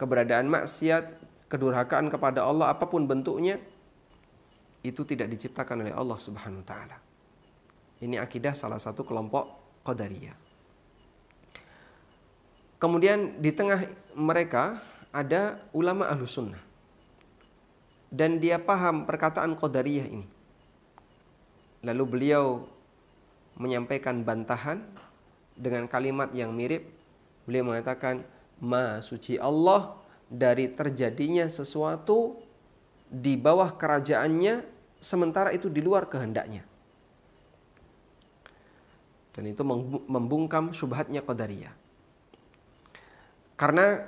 keberadaan maksiat, kedurhakaan kepada Allah apapun bentuknya, itu tidak diciptakan oleh Allah Subhanahu wa taala. Ini akidah salah satu kelompok Qadariyah. Kemudian di tengah mereka ada ulama Ahlus Sunnah. Dan dia paham perkataan Qadariyah ini. Lalu beliau menyampaikan bantahan dengan kalimat yang mirip. Beliau mengatakan, Maha suci Allah dari terjadinya sesuatu di bawah kerajaannya, sementara itu di luar kehendaknya. Dan itu membungkam syubhatnya Qadariyah. Karena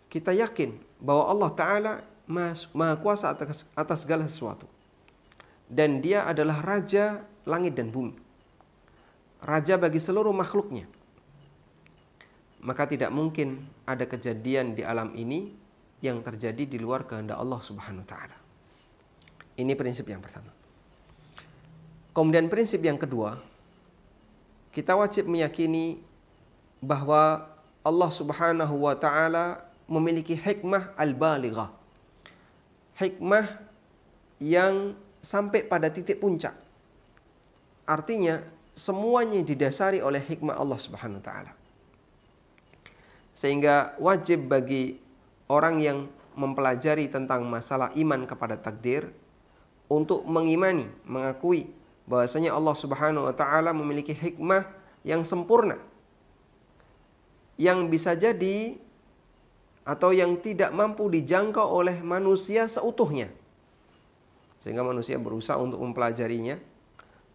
kita yakin bahwa Allah Ta'ala Maha kuasa atas segala sesuatu. Dan dia adalah Raja langit dan bumi. Raja bagi seluruh makhluknya. Maka tidak mungkin ada kejadian di alam ini yang terjadi di luar kehendak Allah Subhanahu wa taala. Ini prinsip yang pertama. Kemudian prinsip yang kedua, kita wajib meyakini bahwa Allah Subhanahu wa taala memiliki hikmah al-balighah. Hikmah yang sampai pada titik puncak. Artinya semuanya didasari oleh hikmah Allah Subhanahu wa taala. Sehingga wajib bagi orang yang mempelajari tentang masalah iman kepada takdir untuk mengimani, mengakui bahwasanya Allah Subhanahu wa taala memiliki hikmah yang sempurna, yang bisa jadi atau yang tidak mampu dijangkau oleh manusia seutuhnya. Sehingga manusia berusaha untuk mempelajarinya,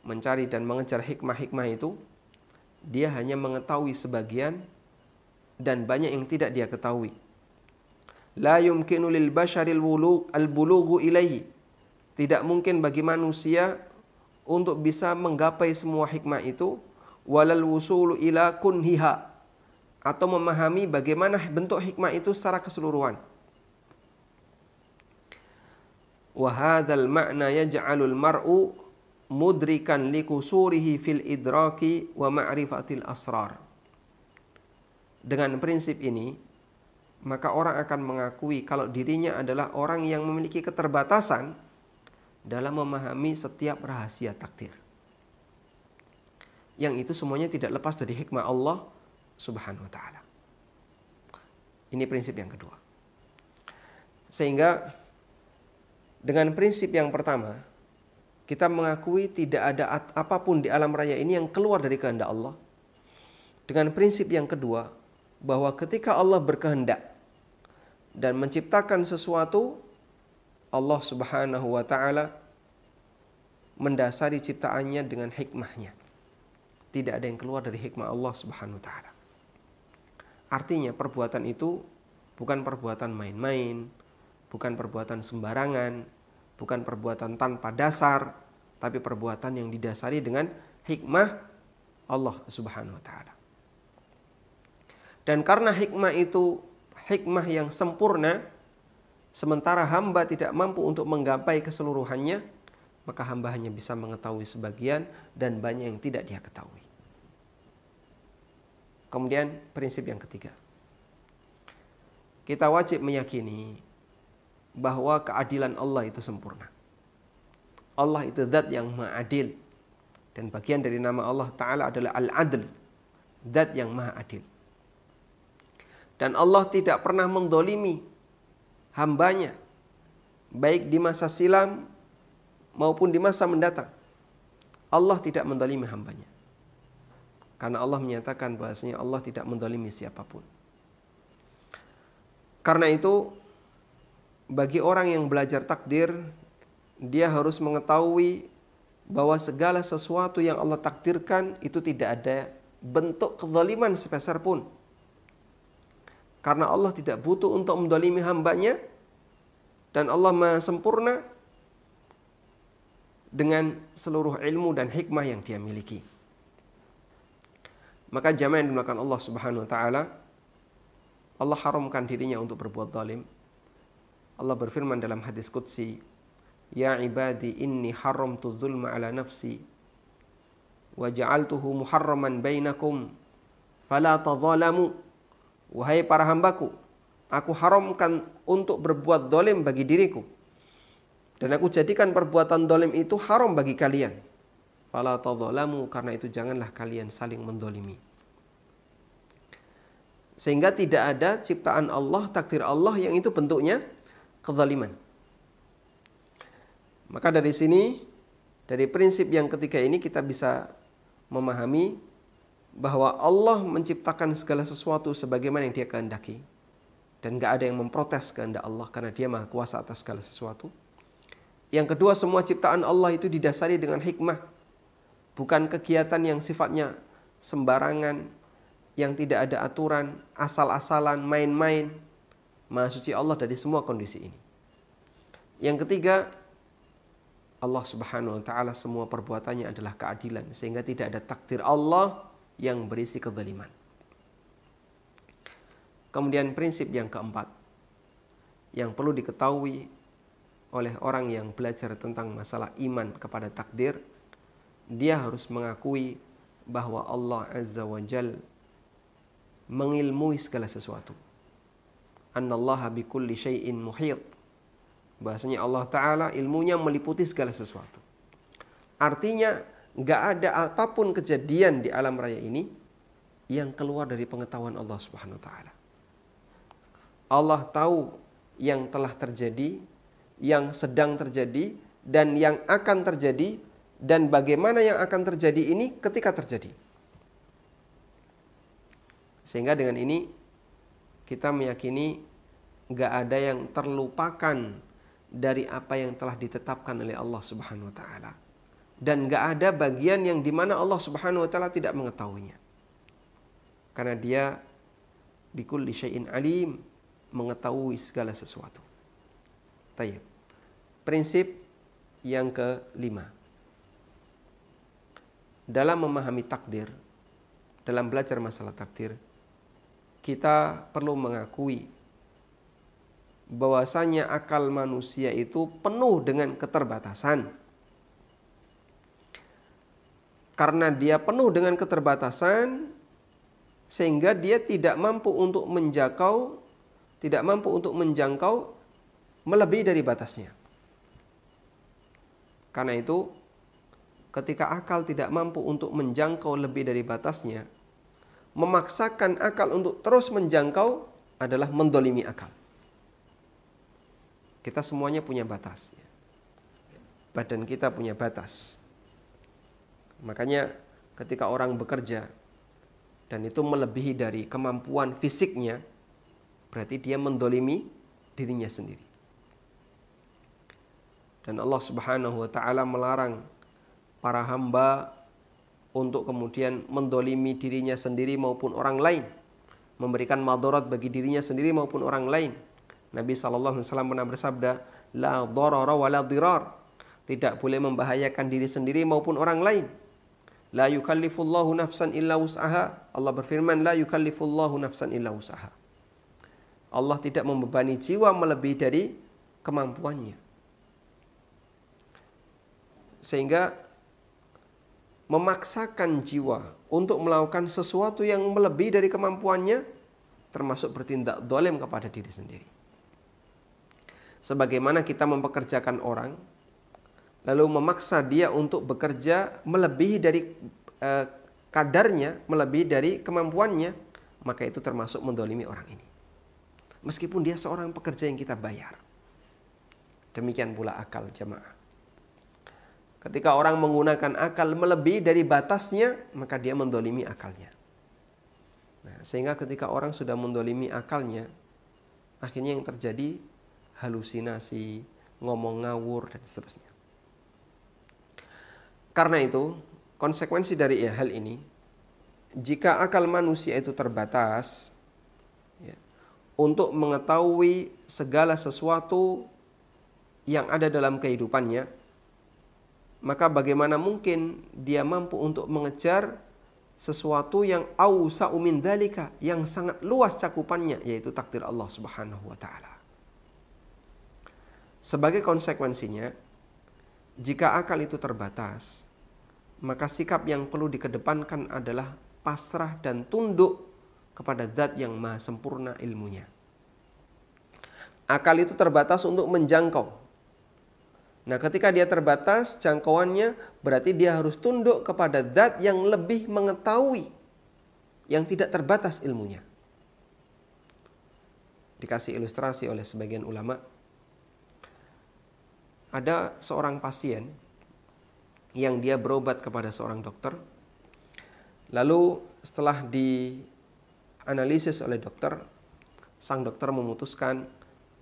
mencari dan mengejar hikmah-hikmah itu. Dia hanya mengetahui sebagian dan banyak yang tidak dia ketahui. La yumkinu lil basharil al-bulughu ilaihi. Tidak mungkin bagi manusia untuk bisa menggapai semua hikmah itu, walal wusulu ila kunhiha, atau memahami bagaimana bentuk hikmah itu secara keseluruhan. Wa hadzal ma'na yaj'alul mar'u mudrikan likusurihi fil idraki wa ma'rifatil asrar. Dengan prinsip ini, maka orang akan mengakui kalau dirinya adalah orang yang memiliki keterbatasan dalam memahami setiap rahasia takdir. Yang itu semuanya tidak lepas dari hikmah Allah Subhanahu wa taala. Ini prinsip yang kedua. Sehingga dengan prinsip yang pertama, kita mengakui tidak ada apapun di alam raya ini yang keluar dari kehendak Allah. Dengan prinsip yang kedua, bahwa ketika Allah berkehendak dan menciptakan sesuatu, Allah Subhanahu wa taala mendasari ciptaannya dengan hikmahnya. Tidak ada yang keluar dari hikmah Allah Subhanahu wa taala. Artinya perbuatan itu bukan perbuatan main-main, bukan perbuatan sembarangan, bukan perbuatan tanpa dasar, tapi perbuatan yang didasari dengan hikmah Allah Subhanahu wa taala. Dan karena hikmah itu hikmah yang sempurna, sementara hamba tidak mampu untuk menggapai keseluruhannya, maka hamba hanya bisa mengetahui sebagian dan banyak yang tidak dia ketahui. Kemudian prinsip yang ketiga, kita wajib meyakini bahwa keadilan Allah itu sempurna. Allah itu zat yang maha adil, dan bagian dari nama Allah Ta'ala adalah Al-Adl, zat yang maha adil. Dan Allah tidak pernah mendolimi hambanya, baik di masa silam maupun di masa mendatang. Allah tidak mendolimi hambanya. Karena Allah menyatakan bahwasanya Allah tidak mendolimi siapapun. Karena itu, bagi orang yang belajar takdir, dia harus mengetahui bahwa segala sesuatu yang Allah takdirkan itu tidak ada bentuk kezaliman sepeser pun. Karena Allah tidak butuh untuk mendolimi hambanya, dan Allah maha sempurna dengan seluruh ilmu dan hikmah yang dia miliki. Maka jamaah yang dimuliakan Allah Subhanahu wa taala, Allah haramkan dirinya untuk berbuat zalim. Allah berfirman dalam hadis qudsi, Ya ibadi inni haramtu zulma ala nafsi wa ja'altuhu muharraman bainakum fala tazalamu. Wahai para hambaku, aku haramkan untuk berbuat dolim bagi diriku, dan aku jadikan perbuatan dolim itu haram bagi kalian. Fala tadzalamu, karena itu janganlah kalian saling mendolimi. Sehingga tidak ada ciptaan Allah, takdir Allah yang itu bentuknya kezaliman. Maka dari sini, dari prinsip yang ketiga ini kita bisa memahami bahwa Allah menciptakan segala sesuatu sebagaimana yang Dia kehendaki, dan gak ada yang memprotes kehendak Allah karena Dia maha kuasa atas segala sesuatu. Yang kedua, semua ciptaan Allah itu didasari dengan hikmah, bukan kegiatan yang sifatnya sembarangan, yang tidak ada aturan, asal-asalan, main-main. Maha suci Allah dari semua kondisi ini. Yang ketiga, Allah Subhanahu wa taala semua perbuatannya adalah keadilan, sehingga tidak ada takdir Allah yang berisi kezaliman. Kemudian prinsip yang keempat yang perlu diketahui oleh orang yang belajar tentang masalah iman kepada takdir, dia harus mengakui bahwa Allah Azza wa Jal mengilmui segala sesuatu. Annallaha bikulli syai'in muhit. Bahasanya Allah Ta'ala ilmunya meliputi segala sesuatu. Artinya gak ada apapun kejadian di alam raya ini yang keluar dari pengetahuan Allah Subhanahu wa taala. Allah tahu yang telah terjadi, yang sedang terjadi, dan yang akan terjadi, dan bagaimana yang akan terjadi ini ketika terjadi. Sehingga dengan ini kita meyakini gak ada yang terlupakan dari apa yang telah ditetapkan oleh Allah Subhanahu wa taala. Dan gak ada bagian yang dimana Allah Subhanahu wa ta'ala tidak mengetahuinya. Karena Dia bikulli syai'in alim, mengetahui segala sesuatu. Tayyib. Prinsip yang kelima. Dalam memahami takdir, dalam belajar masalah takdir, kita perlu mengakui bahwasanya akal manusia itu penuh dengan keterbatasan. Karena dia penuh dengan keterbatasan, sehingga dia tidak mampu untuk menjangkau melebihi dari batasnya. Karena itu, ketika akal tidak mampu untuk menjangkau lebih dari batasnya, memaksakan akal untuk terus menjangkau adalah mendolimi akal. Kita semuanya punya batas. Badan kita punya batas. Makanya ketika orang bekerja dan itu melebihi dari kemampuan fisiknya, berarti dia mendolimi dirinya sendiri. Dan Allah Subhanahu wa ta'ala melarang para hamba untuk kemudian mendolimi dirinya sendiri maupun orang lain, memberikan madarat bagi dirinya sendiri maupun orang lain. Nabi SAW pernah bersabda, la darara wa la dirar, tidak boleh membahayakan diri sendiri maupun orang lain. La yukallifullahu nafsan illa wus'aha. Allah berfirman, la yukallifullahu nafsan illa wus'aha. Allah tidak membebani jiwa melebihi dari kemampuannya. Sehingga memaksakan jiwa untuk melakukan sesuatu yang melebihi dari kemampuannya termasuk bertindak zalim kepada diri sendiri. Sebagaimana kita mempekerjakan orang, lalu memaksa dia untuk bekerja melebihi dari kadarnya, melebihi dari kemampuannya, maka itu termasuk mendolimi orang ini. Meskipun dia seorang pekerja yang kita bayar. Demikian pula akal, jamaah. Ketika orang menggunakan akal melebihi dari batasnya, maka dia mendolimi akalnya. Nah, sehingga ketika orang sudah mendolimi akalnya, akhirnya yang terjadi halusinasi, ngomong ngawur, dan seterusnya. Karena itu, konsekuensi dari hal ini, jika akal manusia itu terbatas, ya, untuk mengetahui segala sesuatu yang ada dalam kehidupannya, maka bagaimana mungkin dia mampu untuk mengejar sesuatu yang awsa'u min dzalika, yang sangat luas cakupannya, yaitu takdir Allah Subhanahu wa taala. Sebagai konsekuensinya, jika akal itu terbatas, maka sikap yang perlu dikedepankan adalah pasrah dan tunduk kepada zat yang maha sempurna ilmunya. Akal itu terbatas untuk menjangkau. Nah, ketika dia terbatas jangkauannya, berarti dia harus tunduk kepada zat yang lebih mengetahui, yang tidak terbatas ilmunya. Dikasih ilustrasi oleh sebagian ulama. Ada seorang pasien yang dia berobat kepada seorang dokter. Lalu setelah dianalisis oleh dokter, sang dokter memutuskan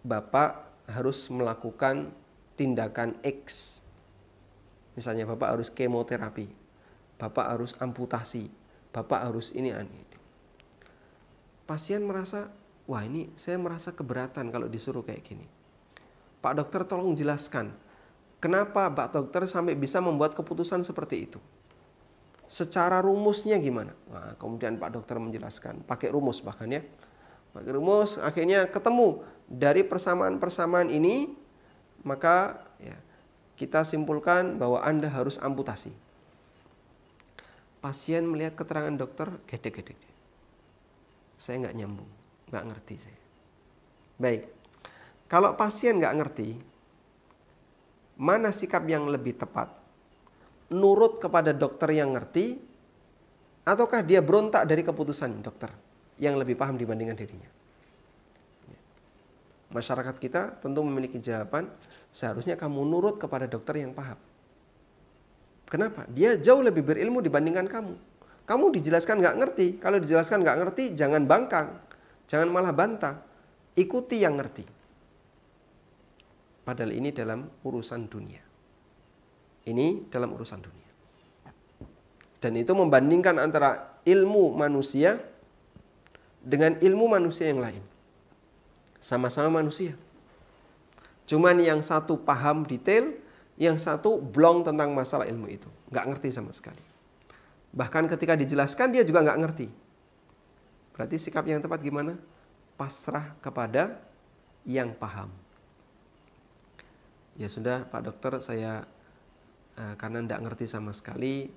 Bapak harus melakukan tindakan X. Misalnya Bapak harus kemoterapi, Bapak harus amputasi, Bapak harus ini. Pasien merasa, wah ini saya merasa keberatan kalau disuruh kayak gini. Pak dokter tolong jelaskan, kenapa Pak dokter sampai bisa membuat keputusan seperti itu? Secara rumusnya gimana? Nah, kemudian Pak dokter menjelaskan, pakai rumus bahkan ya. Pakai rumus, akhirnya ketemu dari persamaan-persamaan ini, maka ya, kita simpulkan bahwa Anda harus amputasi. Pasien melihat keterangan dokter, gede-gede. Saya nggak nyambung, nggak ngerti saya. Baik, kalau pasien nggak ngerti, mana sikap yang lebih tepat? Nurut kepada dokter yang ngerti, ataukah dia berontak dari keputusan dokter yang lebih paham dibandingkan dirinya? Masyarakat kita tentu memiliki jawaban, seharusnya kamu nurut kepada dokter yang paham. Kenapa? Dia jauh lebih berilmu dibandingkan kamu. Kamu dijelaskan nggak ngerti. Kalau dijelaskan nggak ngerti, jangan bangkang. Jangan malah bantah. Ikuti yang ngerti. Padahal ini dalam urusan dunia. Ini dalam urusan dunia. Dan itu membandingkan antara ilmu manusia dengan ilmu manusia yang lain. Sama-sama manusia. Cuman yang satu paham detail, yang satu blong tentang masalah ilmu itu. Nggak ngerti sama sekali. Bahkan ketika dijelaskan dia juga nggak ngerti. Berarti sikap yang tepat gimana? Pasrah kepada yang paham. Ya sudah Pak dokter, saya karena nggak ngerti sama sekali,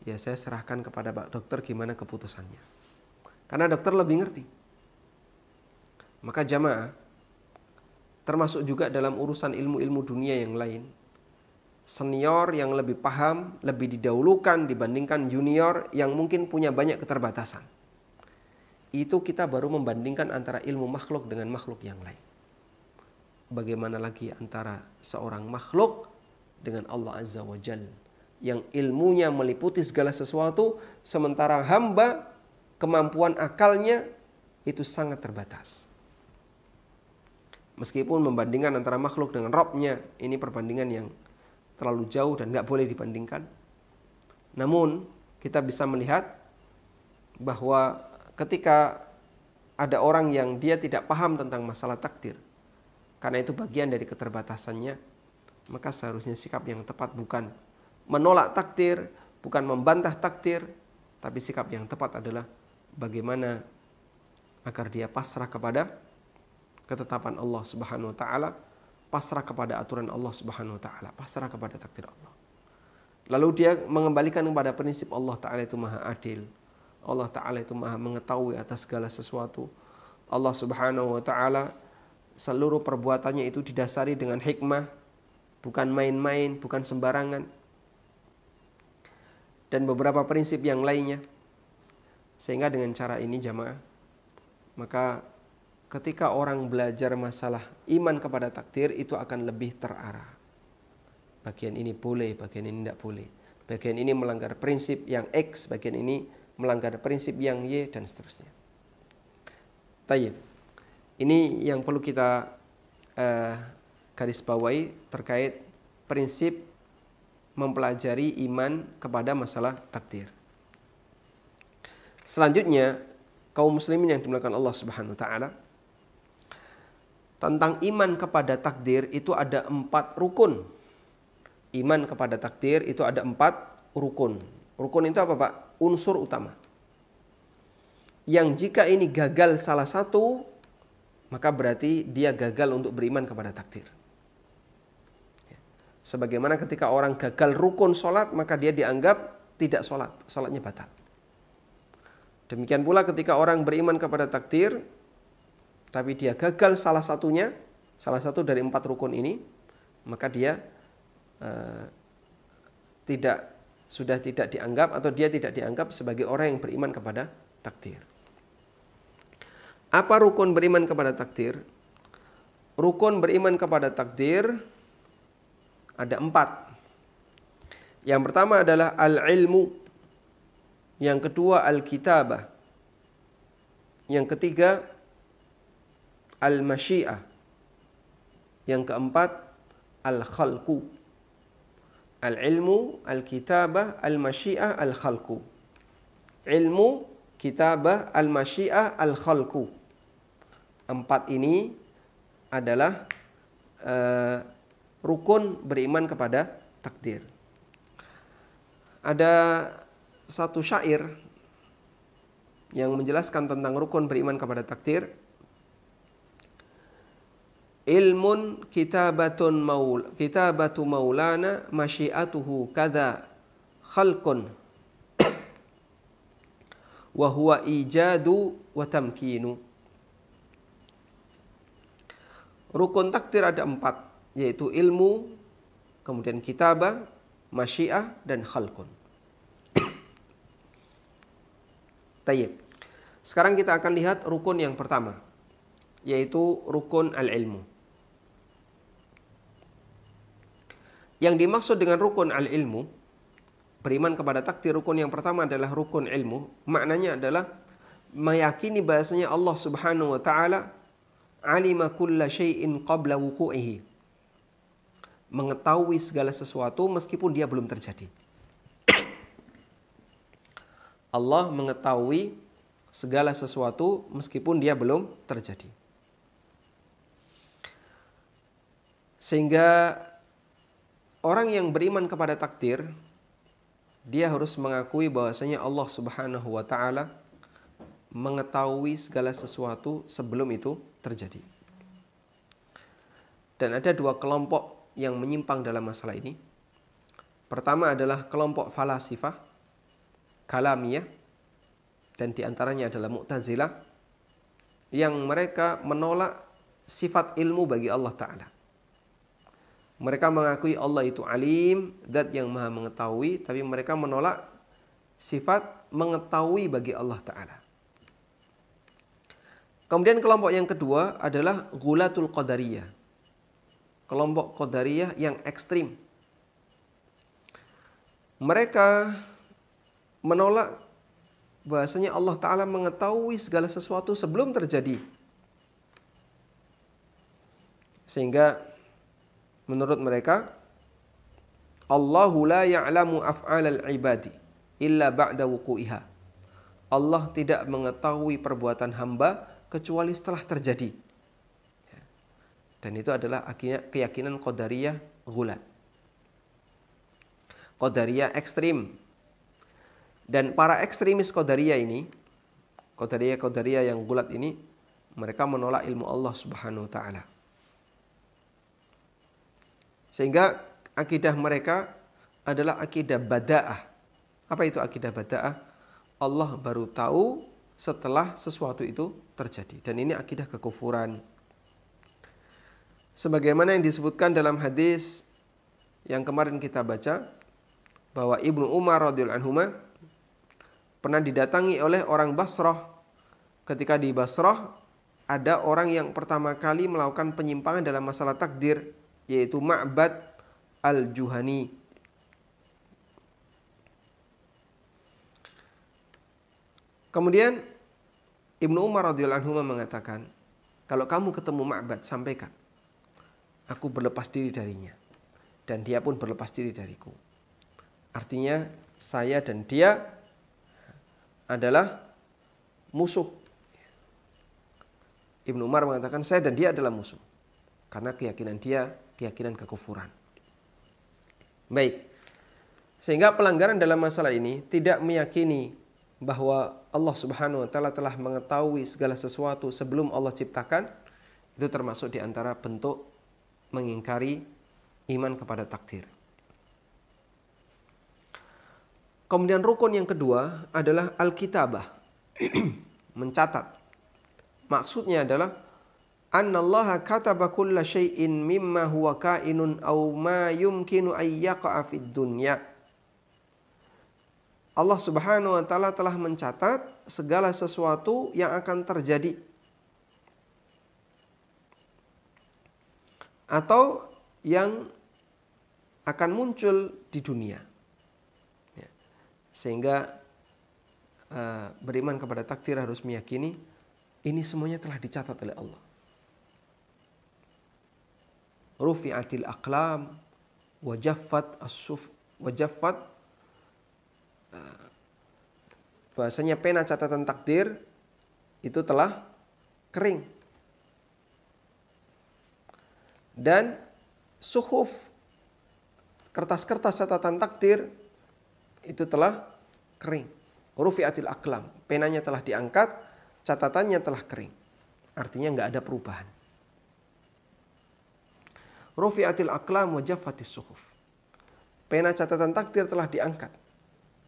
ya saya serahkan kepada Pak dokter gimana keputusannya. Karena dokter lebih ngerti. Maka jamaah, termasuk juga dalam urusan ilmu-ilmu dunia yang lain, senior yang lebih paham, lebih didahulukan dibandingkan junior yang mungkin punya banyak keterbatasan. Itu kita baru membandingkan antara ilmu makhluk dengan makhluk yang lain. Bagaimana lagi antara seorang makhluk dengan Allah Azza wa Jalla yang ilmunya meliputi segala sesuatu, sementara hamba kemampuan akalnya itu sangat terbatas. Meskipun membandingkan antara makhluk dengan Rabb-nya, ini perbandingan yang terlalu jauh dan nggak boleh dibandingkan. Namun kita bisa melihat bahwa ketika ada orang yang dia tidak paham tentang masalah takdir, karena itu bagian dari keterbatasannya, maka seharusnya sikap yang tepat bukan menolak takdir, bukan membantah takdir, tapi sikap yang tepat adalah bagaimana agar dia pasrah kepada ketetapan Allah Subhanahu wa taala, pasrah kepada aturan Allah Subhanahu wa taala, pasrah kepada takdir Allah. Lalu dia mengembalikan kepada prinsip Allah taala itu Maha Adil. Allah taala itu Maha mengetahui atas segala sesuatu. Allah Subhanahu wa taala seluruh perbuatannya itu didasari dengan hikmah, bukan main-main, bukan sembarangan. Dan beberapa prinsip yang lainnya. Sehingga dengan cara ini jamaah, maka ketika orang belajar masalah iman kepada takdir itu akan lebih terarah. Bagian ini boleh, bagian ini tidak boleh. Bagian ini melanggar prinsip yang X, bagian ini melanggar prinsip yang Y, dan seterusnya. Tayyib. Ini yang perlu kita garis bawahi terkait prinsip mempelajari iman kepada masalah takdir. Selanjutnya, kaum muslimin yang dimuliakan Allah Subhanahu wa taala, tentang iman kepada takdir itu ada 4 rukun. Iman kepada takdir itu ada 4 rukun. Rukun itu apa Pak? Unsur utama. Yang jika ini gagal salah satu, maka berarti dia gagal untuk beriman kepada takdir. Sebagaimana ketika orang gagal rukun sholat, maka dia dianggap tidak sholat, sholatnya batal. Demikian pula ketika orang beriman kepada takdir, tapi dia gagal salah satunya, salah satu dari 4 rukun ini, maka dia sudah tidak dianggap, atau dia tidak dianggap sebagai orang yang beriman kepada takdir. Apa rukun beriman kepada takdir? Rukun beriman kepada takdir ada 4. Yang pertama adalah al-ilmu. Yang kedua al-kitabah. Yang ketiga al-masyiah. Yang keempat al-khalqu. Al-ilmu, al-kitabah, al-masyiah, al-khalqu. Ilmu, kitabah, al-masyiah, al-khalqu. 4 ini adalah rukun beriman kepada takdir. Ada satu syair yang menjelaskan tentang rukun beriman kepada takdir. Ilmun kitabatu maulana masyiatuhu kada khalqun wa huwa ijadu wa tamkinu. Rukun takdir ada 4, yaitu ilmu, kemudian kitabah, masyiah, dan khalqun. Tayyib. Sekarang kita akan lihat rukun yang pertama, yaitu rukun al-ilmu. Yang dimaksud dengan rukun al-ilmu, beriman kepada takdir, rukun yang pertama adalah rukun ilmu. Maknanya adalah meyakini bahasanya Allah Subhanahu wa taala alima kulla syai'in qabla wuqu'ihi. Mengetahui segala sesuatu meskipun dia belum terjadi. Allah mengetahui segala sesuatu meskipun dia belum terjadi. Sehingga orang yang beriman kepada takdir, dia harus mengakui bahwasanya Allah Subhanahu wa taala mengetahui segala sesuatu sebelum itu terjadi. Dan ada 2 kelompok yang menyimpang dalam masalah ini. Pertama adalah kelompok falasifah, kalamiyah, dan diantaranya adalah Mu'tazilah, yang mereka menolak sifat ilmu bagi Allah Ta'ala. Mereka mengakui Allah itu alim, zat yang maha mengetahui, tapi mereka menolak sifat mengetahui bagi Allah Ta'ala. Kemudian kelompok yang kedua adalah Ghulatul Qadariyah. Kelompok Qadariyah yang ekstrim. Mereka menolak bahasanya Allah Ta'ala mengetahui segala sesuatu sebelum terjadi. Sehingga menurut mereka, Allahu la ya'lamu af'alal ibadi illa ba'da wuqu'iha. Allah tidak mengetahui perbuatan hamba kecuali setelah terjadi. Dan itu adalah keyakinan Qadariyah Ghulat. Qadariyah ekstrim. Dan para ekstremis Qadariyah ini, Qadariyah yang Ghulat ini, mereka menolak ilmu Allah Subhanahu wa taala. Sehingga akidah mereka adalah akidah bada'ah. Apa itu akidah bada'ah? Allah baru tahu setelah sesuatu itu terjadi. Dan ini akidah kekufuran. Sebagaimana yang disebutkan dalam hadis yang kemarin kita baca, bahwa Ibnu Umar radhiyallahu anhuma pernah didatangi oleh orang Basrah. Ketika di Basrah ada orang yang pertama kali melakukan penyimpangan dalam masalah takdir, yaitu Ma'bad al-Juhani. Kemudian Ibnu Umar radhiyallahu anhu mengatakan, kalau kamu ketemu Ma'bad, sampaikan, aku berlepas diri darinya, dan dia pun berlepas diri dariku. Artinya saya dan dia adalah musuh. Ibnu Umar mengatakan saya dan dia adalah musuh, karena keyakinan dia keyakinan kekufuran. Baik. Sehingga pelanggaran dalam masalah ini tidak meyakini bahwa Allah Subhanahu wa taala telah mengetahui segala sesuatu sebelum Allah ciptakan, itu termasuk di antara bentuk mengingkari iman kepada takdir. Kemudian rukun yang kedua adalah al-kitabah. Mencatat. Maksudnya adalah annallaha kataba kulla syai'in mimma huwa kainun aw ma yumkinu ay yaqa'a fid dunya. Allah Subhanahu wa taala telah mencatat segala sesuatu yang akan terjadi atau yang akan muncul di dunia. Ya. Sehingga beriman kepada takdir harus meyakini ini semuanya telah dicatat oleh Allah. Rufi'atil aqlam wa jaffat as-suf wa jaffat, bahasanya pena catatan takdir itu telah kering. Dan suhuf, kertas-kertas catatan takdir itu telah kering. Rufi'atil aqlam, penanya telah diangkat, catatannya telah kering. Artinya nggak ada perubahan. Rufi'atil aqlam wa jaffatis suhuf. Pena catatan takdir telah diangkat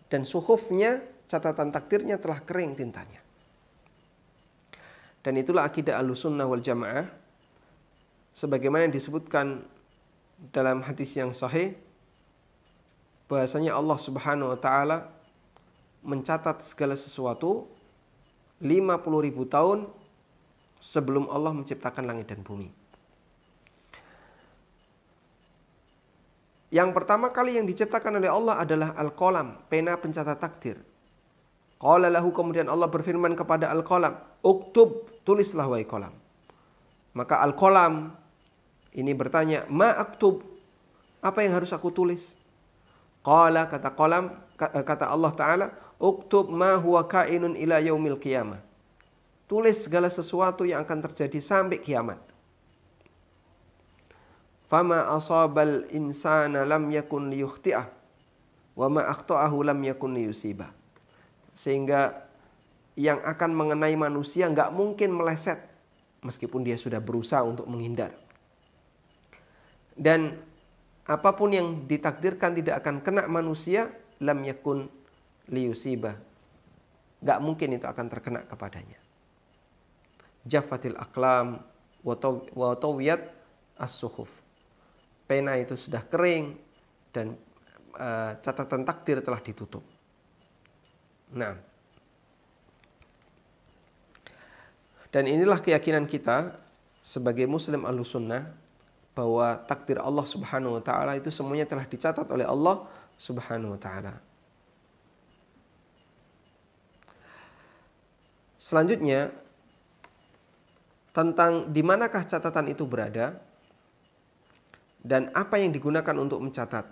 dan suhufnya, catatan takdirnya telah kering tintanya. Dan itulah akidah Ahlussunnah wal Jamaah sebagaimana yang disebutkan dalam hadis yang sahih bahwasanya Allah Subhanahu wa taala mencatat segala sesuatu 50.000 tahun sebelum Allah menciptakan langit dan bumi. Yang pertama kali yang diciptakan oleh Allah adalah Al-Qalam, pena pencatat takdir. Qala lahu, kemudian Allah berfirman kepada Al-Qalam, uktub, tulislah wahai qalam. Maka Al-Qalam ini bertanya, ma aktub, apa yang harus aku tulis? Qala, kata qalam, kata Allah Ta'ala, uktub ma huwa kainun ila yaumil qiyamah. Tulis segala sesuatu yang akan terjadi sampai kiamat. Fama asabal insana lam yakun liyukhti'ah wa ma akhta'ahu lam yakun liyusibah. Sehingga yang akan mengenai manusia nggak mungkin meleset meskipun dia sudah berusaha untuk menghindar. Dan apapun yang ditakdirkan tidak akan kena manusia, lam yakun liyusibah, nggak mungkin itu akan terkena kepadanya. Jaffatil aqlam wa tawiyat as-suhuf. Pena itu sudah kering dan catatan takdir telah ditutup. Nah, dan inilah keyakinan kita sebagai Muslim Ahlussunnah bahwa takdir Allah Subhanahu wa taala itu semuanya telah dicatat oleh Allah Subhanahu wa taala. Selanjutnya tentang di manakah catatan itu berada dan apa yang digunakan untuk mencatat.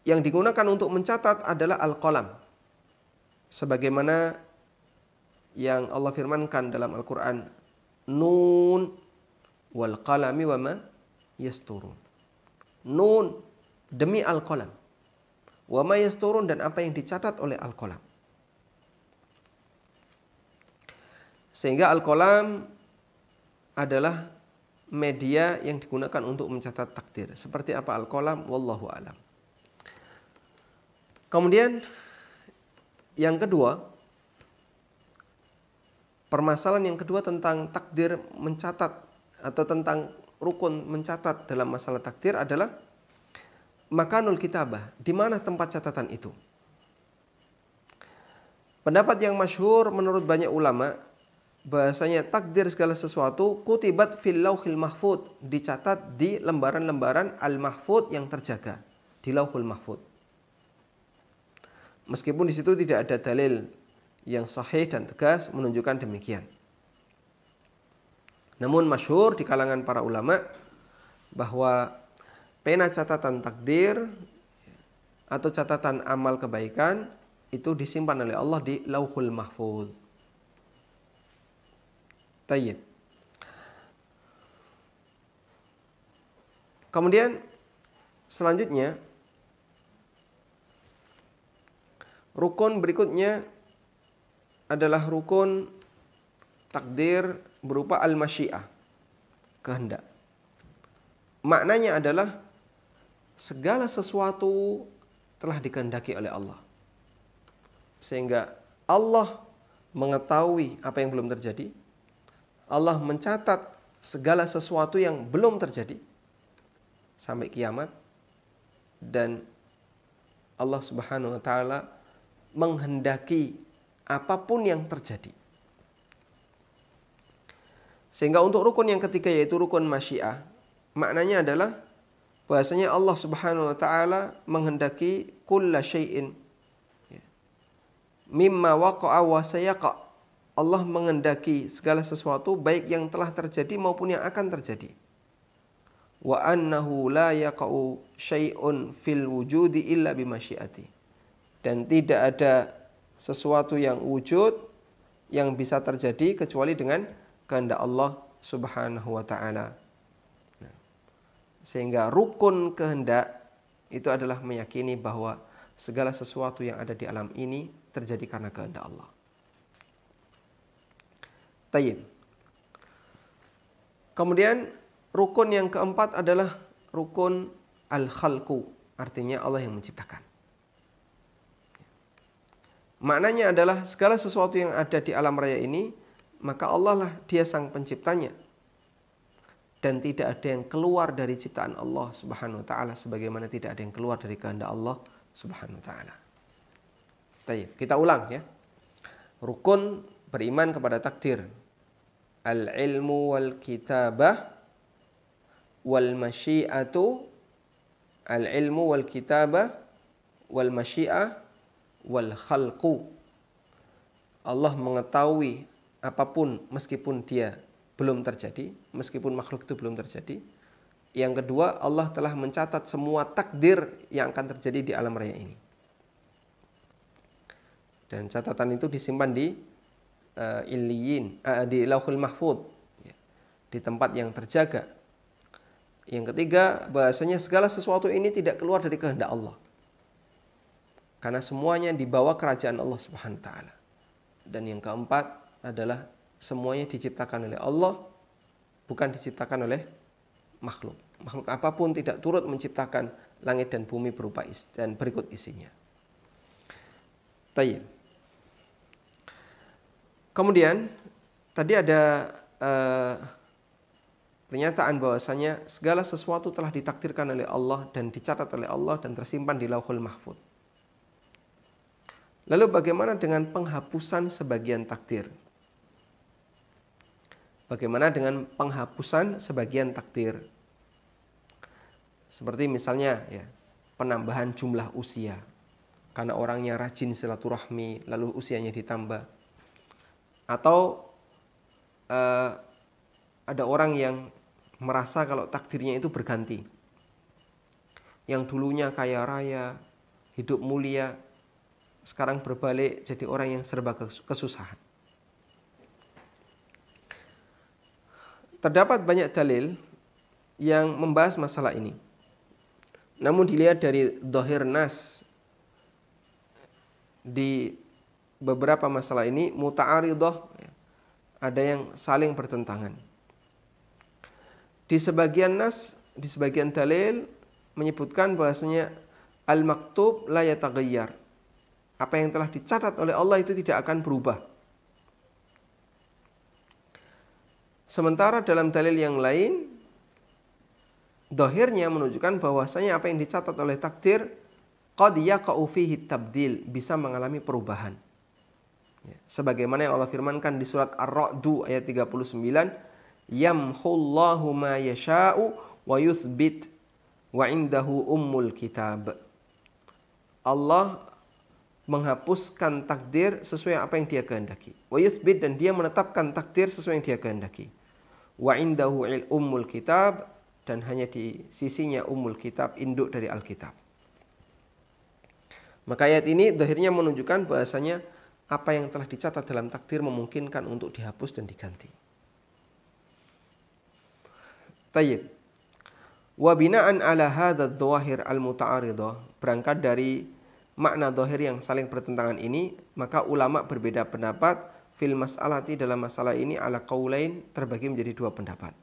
Yang digunakan untuk mencatat adalah Al-Qalam. Sebagaimana yang Allah firmankan dalam Al-Quran, Nun wal qalami wa ma yasturun. Nun, demi Al-Qalam. Wa ma yasturun, dan apa yang dicatat oleh Al-Qalam. Sehingga Al-Qalam adalah media yang digunakan untuk mencatat takdir. Seperti apa Al-Qalam? Wallahu alam. Kemudian yang kedua, permasalahan yang kedua tentang takdir mencatat atau tentang rukun mencatat dalam masalah takdir adalah makanul kitabah, di mana tempat catatan itu. Pendapat yang masyhur menurut banyak ulama bahasanya takdir segala sesuatu kutibat fil lauhil mahfud, dicatat di lembaran-lembaran al-mahfud yang terjaga di lauhul mahfud. Meskipun di situ tidak ada dalil yang sahih dan tegas menunjukkan demikian. Namun masyhur di kalangan para ulama bahwa pena catatan takdir atau catatan amal kebaikan itu disimpan oleh Allah di lauhul mahfud. Tayyib. Kemudian selanjutnya rukun berikutnya adalah rukun takdir berupa al-masyiah, kehendak. Maknanya adalah segala sesuatu telah dikehendaki oleh Allah. Sehingga Allah mengetahui apa yang belum terjadi. Allah mencatat segala sesuatu yang belum terjadi sampai kiamat, dan Allah Subhanahu wa taala menghendaki apapun yang terjadi. Sehingga untuk rukun yang ketiga, yaitu rukun masyiah, maknanya adalah bahwasanya Allah Subhanahu wa taala menghendaki kulla syai'in mimma waqa'a wa sayaqa. Allah menghendaki segala sesuatu baik yang telah terjadi maupun yang akan terjadi. Wa annahu la yaqa'u syai'un fil wujudi illa bimasyiati. Dan tidak ada sesuatu yang wujud yang bisa terjadi kecuali dengan kehendak Allah Subhanahu wa taala. Sehingga rukun kehendak itu adalah meyakini bahwa segala sesuatu yang ada di alam ini terjadi karena kehendak Allah. Tayyib. Kemudian rukun yang keempat adalah rukun al-khalqu, artinya Allah yang menciptakan. Maknanya adalah segala sesuatu yang ada di alam raya ini, maka Allah lah dia sang penciptanya. Dan tidak ada yang keluar dari ciptaan Allah Subhanahu wa taala sebagaimana tidak ada yang keluar dari kehendak Allah Subhanahu wa taala. Baik, kita ulang ya. Rukun beriman kepada takdir. Al-ilmu wal kitabah wal masyiatu. Al-ilmu wal kitabah wal masyiah wal khalqu. Allah mengetahui apapun meskipun dia belum terjadi, meskipun makhluk itu belum terjadi. Yang kedua, Allah telah mencatat semua takdir yang akan terjadi di alam raya ini. Dan catatan itu disimpan di di Lauhul Mahfuz, di tempat yang terjaga. Yang ketiga, bahasanya segala sesuatu ini tidak keluar dari kehendak Allah. Karena semuanya di bawah kerajaan Allah Subhanahu wa taala. Dan yang keempat adalah semuanya diciptakan oleh Allah, bukan diciptakan oleh makhluk. Makhluk apapun tidak turut menciptakan langit dan bumi berupa dan berikut isinya. Tayyib. Kemudian tadi ada pernyataan bahwasanya segala sesuatu telah ditakdirkan oleh Allah dan dicatat oleh Allah dan tersimpan di Lauhul Mahfuz. Lalu bagaimana dengan penghapusan sebagian takdir? Bagaimana dengan penghapusan sebagian takdir? Seperti misalnya ya, penambahan jumlah usia. Karena orangnya rajin silaturahmi, lalu usianya ditambah. Atau ada orang yang merasa kalau takdirnya itu berganti. Yang dulunya kaya raya, hidup mulia, sekarang berbalik jadi orang yang serba kesusahan. Terdapat banyak dalil yang membahas masalah ini. Namun dilihat dari dhahir nas di beberapa masalah ini muta'aridah, ada yang saling bertentangan. Di sebagian nas, di sebagian dalil menyebutkan bahasanya al-maktub la yataghayyar. Apa yang telah dicatat oleh Allah itu tidak akan berubah. Sementara dalam dalil yang lain, dohirnya menunjukkan bahwasanya apa yang dicatat oleh takdir qad yaqa'u fihi tabdil, bisa mengalami perubahan. Sebagaimana yang Allah firmankan di surat Ar-Ra'd ayat 39, yamhullahu ma yasha'u wa yuthbit wa indahu ummul kitab. Allah menghapuskan takdir sesuai apa yang dia kehendaki. Wa yuthbit, dan dia menetapkan takdir sesuai yang dia kehendaki. Wa indahu ummul kitab, dan hanya di sisinya ummul kitab, induk dari Alkitab. Maka ayat ini dohirnya menunjukkan bahasanya apa yang telah dicatat dalam takdir memungkinkan untuk dihapus dan diganti. Tayyib. Wa bina'an ala hadha dhawahir al-muta'aridah, berangkat dari makna dohir yang saling bertentangan ini, maka ulama berbeda pendapat fil mas'alati, dalam masalah ini, ala qaulain, terbagi menjadi dua pendapat.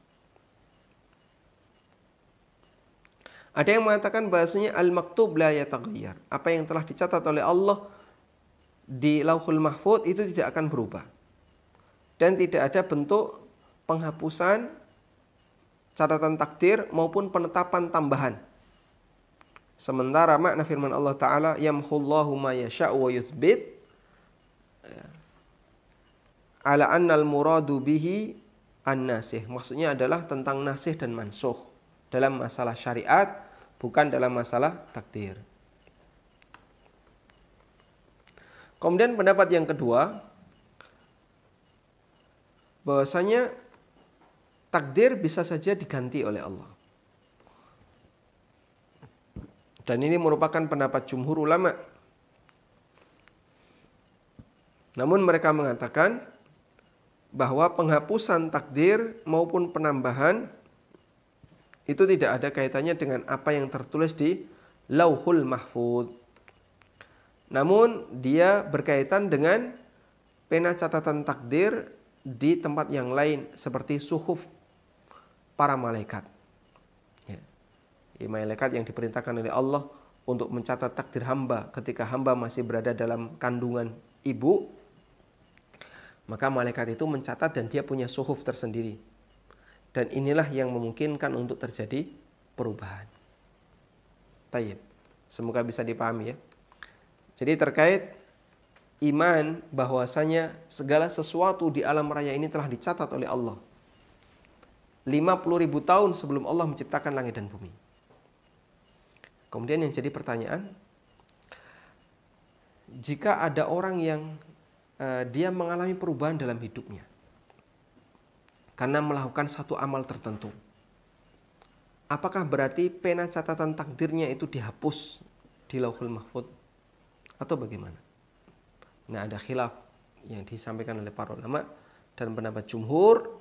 Ada yang mengatakan bahasanya al-maktub la yataghayyar, apa yang telah dicatat oleh Allah di Lauhul Mahfuz itu tidak akan berubah. Dan tidak ada bentuk penghapusan catatan takdir maupun penetapan tambahan. Sementara makna firman Allah Ta'ala, yamhullahu ma yasha'u wa yuthbit, ala annal muradu bihi an-nasih. Maksudnya adalah tentang nasih dan mansuh dalam masalah syariat, bukan dalam masalah takdir. Kemudian pendapat yang kedua, bahwasanya takdir bisa saja diganti oleh Allah. Dan ini merupakan pendapat jumhur ulama. Namun mereka mengatakan bahwa penghapusan takdir maupun penambahan itu tidak ada kaitannya dengan apa yang tertulis di Lauhul Mahfuz. Namun dia berkaitan dengan pena catatan takdir di tempat yang lain seperti suhuf para malaikat. Malaikat yang diperintahkan oleh Allah untuk mencatat takdir hamba ketika hamba masih berada dalam kandungan ibu, maka malaikat itu mencatat dan dia punya suhuf tersendiri. Dan inilah yang memungkinkan untuk terjadi perubahan. Tayyib. Semoga bisa dipahami ya. Jadi terkait iman bahwasanya segala sesuatu di alam raya ini telah dicatat oleh Allah 50.000 tahun sebelum Allah menciptakan langit dan bumi. Kemudian yang jadi pertanyaan, jika ada orang yang dia mengalami perubahan dalam hidupnya karena melakukan satu amal tertentu, apakah berarti pena catatan takdirnya itu dihapus di Lauhul Mahfuz atau bagaimana? Nah, ada khilaf yang disampaikan oleh para ulama dan pendapat jumhur,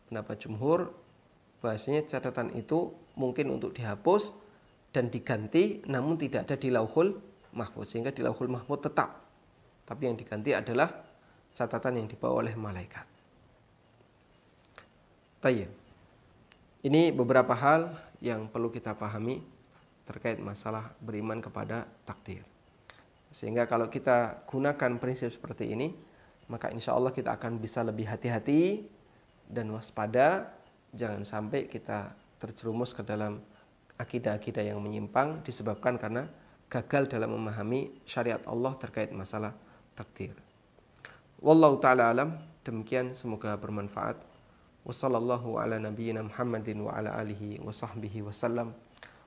pendapat jumhur bahasanya catatan itu mungkin untuk dihapus dan diganti, namun tidak ada di Lauhul Mahfuz, sehingga di Lauhul Mahfuz tetap, tapi yang diganti adalah catatan yang dibawa oleh malaikat. Tayyib. Ini beberapa hal yang perlu kita pahami terkait masalah beriman kepada takdir. Sehingga kalau kita gunakan prinsip seperti ini, maka insya Allah kita akan bisa lebih hati-hati dan waspada, jangan sampai kita terjerumus ke dalam akidah-akidah yang menyimpang disebabkan karena gagal dalam memahami syariat Allah terkait masalah takdir. Wallahu ta'ala alam. Demikian, semoga bermanfaat. Wassallallahu ala nabiyyina Muhammadin wa ala alihi wa sahbihi wasallam.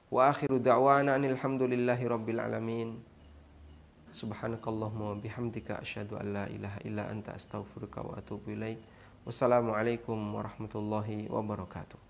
Wa akhiru da'wana alhamdulillahi rabbil alamin. Subhanakallahumma wa bihamdika asyhadu an la ilaha illa anta astaghfiruka wa atubu ilaik. Wassalamualaikum warahmatullahi wabarakatuh.